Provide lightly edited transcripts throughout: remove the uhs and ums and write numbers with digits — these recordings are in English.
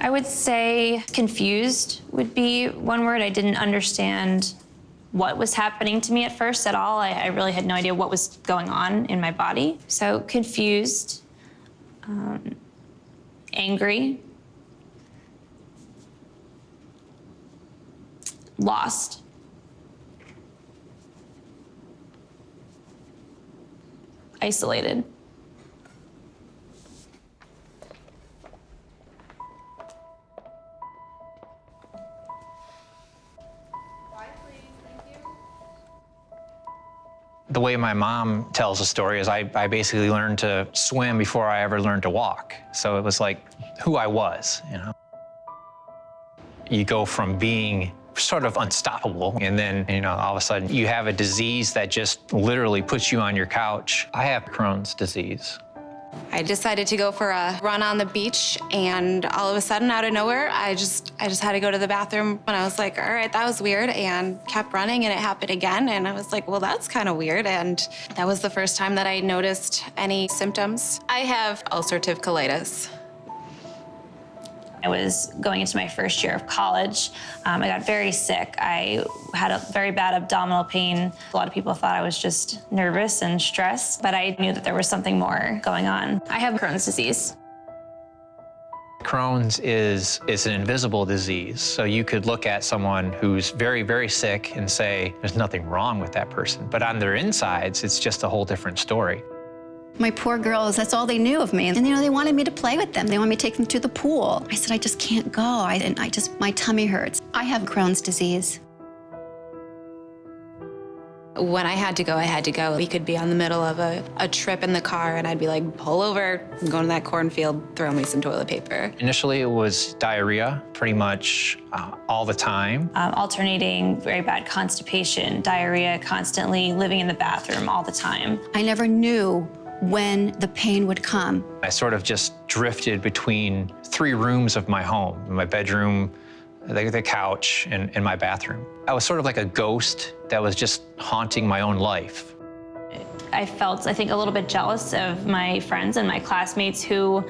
I would say confused would be one word. I didn't understand what was happening to me at first at all. I really had no idea what was going on in my body. So confused, angry, lost. Isolated. The way my mom tells the story is I basically learned to swim before I ever learned to walk. So it was like who I was, you know. You go from being sort of unstoppable, and then, you know, all of a sudden you have a disease that just literally puts you on your couch. I have Crohn's disease. I decided to go for a run on the beach, and all of a sudden, out of nowhere, I just had to go to the bathroom, and I was like, all right, that was weird, and kept running, and it happened again, and I was like, well, that's kind of weird, and that was the first time that I noticed any symptoms. I have ulcerative colitis. I was going into my first year of college. I got very sick. I had a very bad abdominal pain. A lot of people thought I was just nervous and stressed, but I knew that there was something more going on. I have Crohn's disease. Crohn's is an invisible disease. So you could look at someone who's very, very sick and say, there's nothing wrong with that person. But on their insides, it's just a whole different story. My poor girls, that's all they knew of me. And, you know, they wanted me to play with them. They wanted me to take them to the pool. I said, I just can't go. My tummy hurts. I have Crohn's disease. When I had to go, I had to go. We could be on the middle of a trip in the car, and I'd be like, pull over, I'm going to that cornfield, throw me some toilet paper. Initially, it was diarrhea pretty much all the time. Alternating very bad constipation, diarrhea, constantly living in the bathroom all the time. I never knew when the pain would come. I sort of just drifted between 3 rooms of my home, my bedroom, the couch, and my bathroom. I was sort of like a ghost that was just haunting my own life. I felt, I think, a little bit jealous of my friends and my classmates who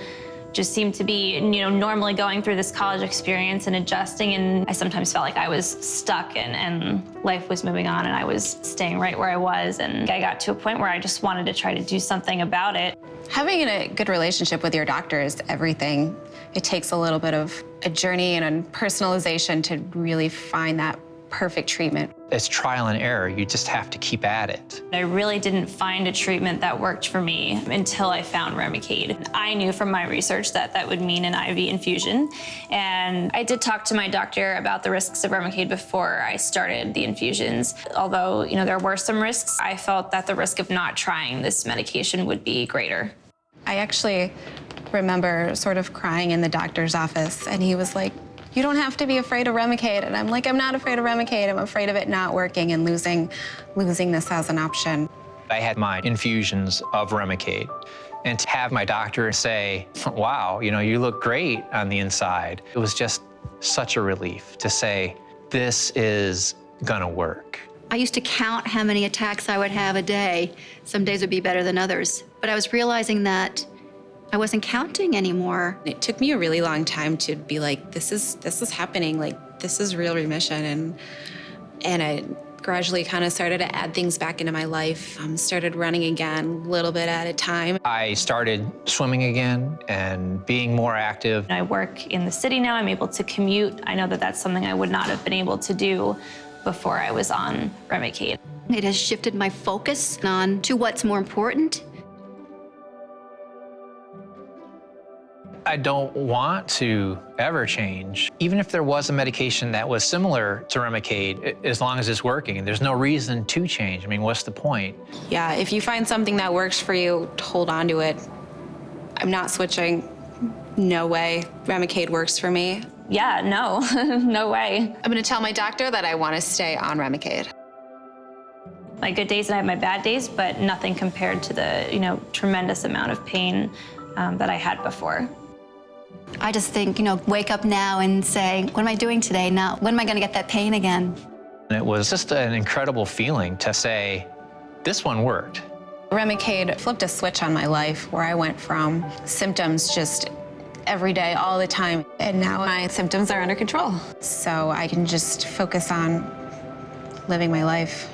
just seemed to be, you know, normally going through this college experience and adjusting, and I sometimes felt like I was stuck and life was moving on and I was staying right where I was, and I got to a point where I just wanted to try to do something about it. Having a good relationship with your doctor is everything. It takes a little bit of a journey and a personalization to really find that perfect treatment. It's trial and error. You just have to keep at it. I really didn't find a treatment that worked for me until I found Remicade. I knew from my research that that would mean an IV infusion, and I did talk to my doctor about the risks of Remicade before I started the infusions. Although, you know, there were some risks, I felt that the risk of not trying this medication would be greater. I actually remember sort of crying in the doctor's office, and he was like, you don't have to be afraid of Remicade. And I'm like, I'm not afraid of Remicade. I'm afraid of it not working and losing this as an option. I had my infusions of Remicade, and to have my doctor say, wow, you know, you look great on the inside. It was just such a relief to say, this is gonna work. I used to count how many attacks I would have a day. Some days would be better than others. But I was realizing that I wasn't counting anymore. It took me a really long time to be like, this is happening, like, this is real remission. And I gradually kind of started to add things back into my life. Started running again, a little bit at a time. I started swimming again and being more active. I work in the city now. I'm able to commute. I know that that's something I would not have been able to do before I was on Remicade. It has shifted my focus on to what's more important. I don't want to ever change. Even if there was a medication that was similar to Remicade, as long as it's working, and there's no reason to change. I mean, what's the point? Yeah, if you find something that works for you, hold on to it. I'm not switching. No way. Remicade works for me. Yeah, no, no way. I'm gonna tell my doctor that I wanna stay on Remicade. My good days and I have my bad days, but nothing compared to the, you know, tremendous amount of pain that I had before. I just think, you know, wake up now and say, what am I doing today? Now, when am I gonna get that pain again? And it was just an incredible feeling to say, this one worked. Remicade flipped a switch on my life where I went from symptoms just every day, all the time. And now my symptoms are under control. So I can just focus on living my life.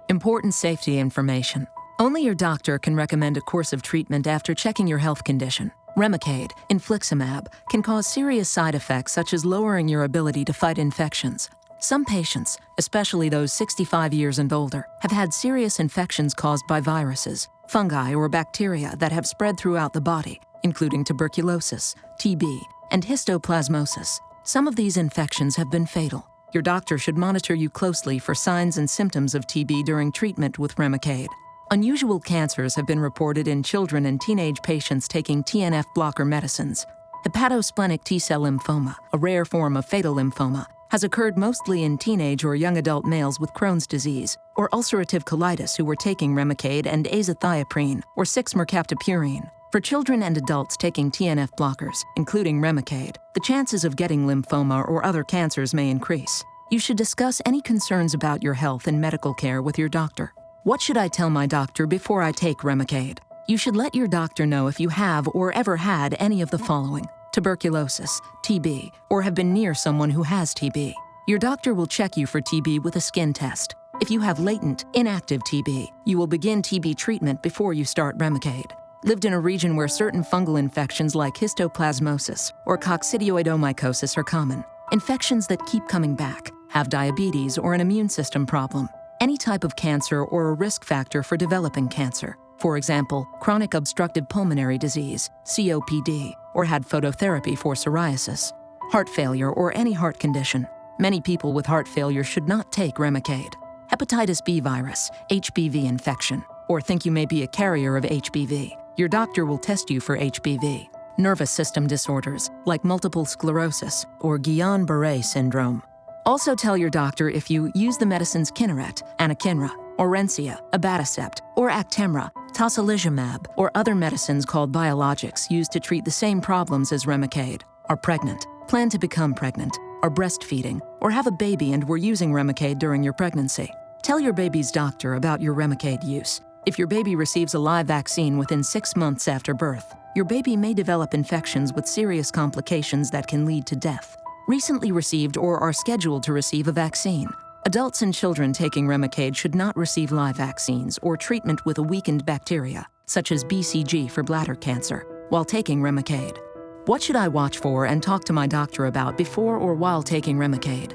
Important safety information. Only your doctor can recommend a course of treatment after checking your health condition. Remicade, infliximab, can cause serious side effects such as lowering your ability to fight infections. Some patients, especially those 65 years and older, have had serious infections caused by viruses, fungi, or bacteria that have spread throughout the body, including tuberculosis, TB, and histoplasmosis. Some of these infections have been fatal. Your doctor should monitor you closely for signs and symptoms of TB during treatment with Remicade. Unusual cancers have been reported in children and teenage patients taking TNF blocker medicines. Hepatosplenic T-cell lymphoma, a rare form of fatal lymphoma, has occurred mostly in teenage or young adult males with Crohn's disease, or ulcerative colitis who were taking Remicade and azathioprine, or 6-mercaptopurine. For children and adults taking TNF blockers, including Remicade, the chances of getting lymphoma or other cancers may increase. You should discuss any concerns about your health and medical care with your doctor. What should I tell my doctor before I take Remicade? You should let your doctor know if you have or ever had any of the following: tuberculosis, TB, or have been near someone who has TB. Your doctor will check you for TB with a skin test. If you have latent, inactive TB, you will begin TB treatment before you start Remicade. Lived in a region where certain fungal infections like histoplasmosis or coccidioidomycosis are common. Infections that keep coming back, have diabetes or an immune system problem, any type of cancer or a risk factor for developing cancer. For example, chronic obstructive pulmonary disease, COPD, or had phototherapy for psoriasis. Heart failure or any heart condition. Many people with heart failure should not take Remicade. Hepatitis B virus, HBV infection, or think you may be a carrier of HBV. Your doctor will test you for HBV. Nervous system disorders, like multiple sclerosis or Guillain-Barré syndrome. Also tell your doctor if you use the medicines Kineret, anakinra, Orencia, abatacept, or Actemra, tocilizumab, or other medicines called biologics used to treat the same problems as Remicade, are pregnant, plan to become pregnant, are breastfeeding, or have a baby and were using Remicade during your pregnancy. Tell your baby's doctor about your Remicade use. If your baby receives a live vaccine within 6 months after birth, your baby may develop infections with serious complications that can lead to death. Recently received or are scheduled to receive a vaccine. Adults and children taking Remicade should not receive live vaccines or treatment with a weakened bacteria, such as BCG for bladder cancer, while taking Remicade. What should I watch for and talk to my doctor about before or while taking Remicade?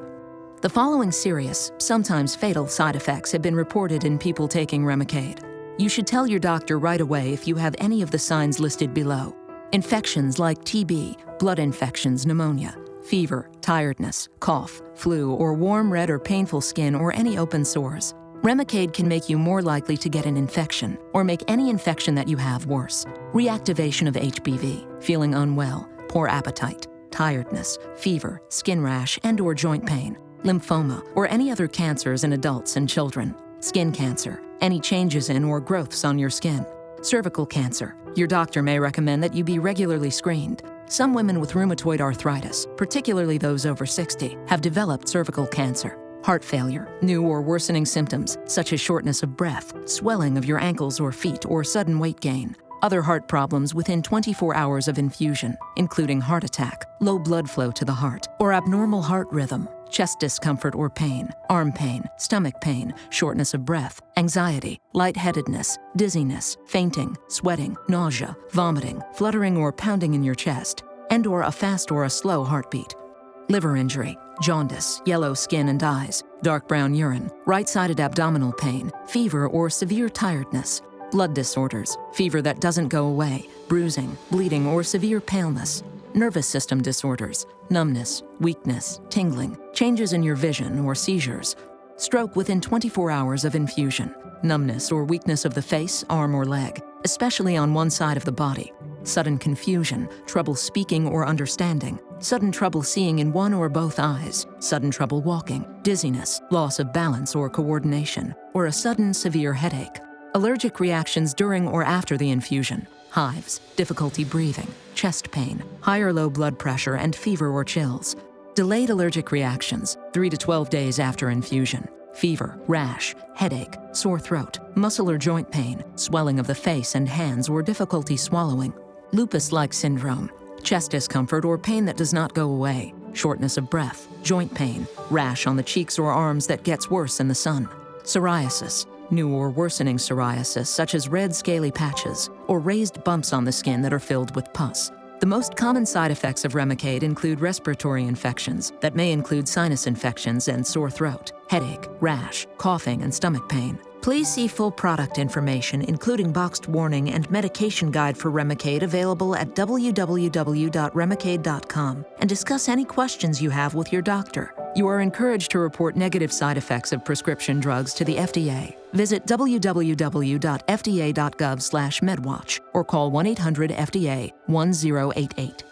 The following serious, sometimes fatal side effects have been reported in people taking Remicade. You should tell your doctor right away if you have any of the signs listed below. Infections like TB, blood infections, pneumonia, fever, tiredness, cough, flu, or warm, red, or painful skin or any open sores. Remicade can make you more likely to get an infection or make any infection that you have worse. Reactivation of HBV, feeling unwell, poor appetite, tiredness, fever, skin rash, and/or joint pain, lymphoma, or any other cancers in adults and children. Skin cancer, any changes in or growths on your skin. Cervical cancer. Your doctor may recommend that you be regularly screened. Some women with rheumatoid arthritis, particularly those over 60, have developed cervical cancer. Heart failure, new or worsening symptoms, such as shortness of breath, swelling of your ankles or feet, or sudden weight gain. Other heart problems within 24 hours of infusion, including heart attack, low blood flow to the heart, or abnormal heart rhythm, chest discomfort or pain, arm pain, stomach pain, shortness of breath, anxiety, lightheadedness, dizziness, fainting, sweating, nausea, vomiting, fluttering or pounding in your chest, and/or a fast or a slow heartbeat. Liver injury, jaundice, yellow skin and eyes, dark brown urine, right-sided abdominal pain, fever or severe tiredness. Blood disorders, fever that doesn't go away, bruising, bleeding, or severe paleness. Nervous system disorders, numbness, weakness, tingling, changes in your vision or seizures. Stroke within 24 hours of infusion. Numbness or weakness of the face, arm, or leg, especially on one side of the body. Sudden confusion, trouble speaking or understanding. Sudden trouble seeing in one or both eyes. Sudden trouble walking. Dizziness, loss of balance or coordination, or a sudden severe headache. Allergic reactions during or after the infusion. Hives, difficulty breathing, chest pain, high or low blood pressure, and fever or chills. Delayed allergic reactions, 3 to 12 days after infusion. fever, rash, headache, sore throat, muscle or joint pain, swelling of the face and hands or difficulty swallowing, lupus-like syndrome, chest discomfort or pain that does not go away, shortness of breath, joint pain, rash on the cheeks or arms that gets worse in the sun, psoriasis, new or worsening psoriasis such as red scaly patches, or raised bumps on the skin that are filled with pus. The most common side effects of Remicade include respiratory infections that may include sinus infections and sore throat, headache, rash, coughing, and stomach pain. Please see full product information, including boxed warning and medication guide for Remicade, available at www.remicade.com, and discuss any questions you have with your doctor. You are encouraged to report negative side effects of prescription drugs to the FDA. Visit www.fda.gov/medwatch or call 1-800-FDA-1088.